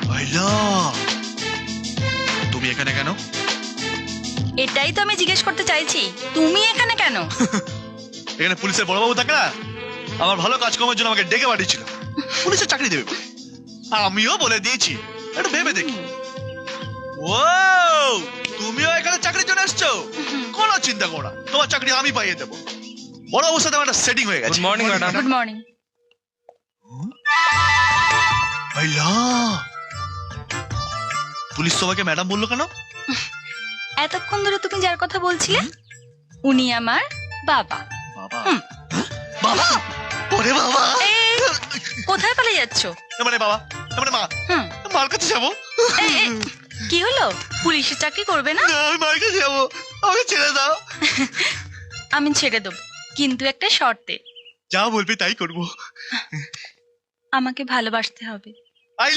ভাইলা, তুমি এখানে কেন? এটাই তো আমি জিজ্ঞেস করতে চাইছি, তুমি এখানে কেন? এখানে পুলিশের বড়বাবু থাকে না, আমার ভালো কাজকর্মের জন্য আমাকে ডেকে পাঠিয়েছিল পুলিশের চাকরি দেবে বলে। আর আমিও বলে দিয়েছি একটু ভেবে দেখি। ও, তুমিও এখানে চাকরির জন্য এসছো? কোনো চিন্তা করো না, তোমার চাকরি আমি পাইয়ে দেবো। বড় বাবুর সাথে আমার একটা সেটিং হয়ে গেছে। Good morning madam. Good morning. ভাইলা, পুলিশ তোমাকে ম্যাডাম বললো কেন? এতক্ষণ ধরে তুমি যার কথা বলছিলে উনি আমার বাবা। বাবা? বাবা? ওরে বাবা! এই, কোথায় পালিয়ে যাচ্ছ? মানে বাবা, মানে মা, হুম, মার কাছে যাবো। এই, কি হলো? পুলিশের চাকরি করবে না? না, আমি মার কাছে যাবো, আমাকে ছেড়ে দাও। আমি ছেড়ে দেবো, কিন্তু একটা শর্তে। যা বলবি তাই করবো। আমাকে ভালোবাসতে হবে।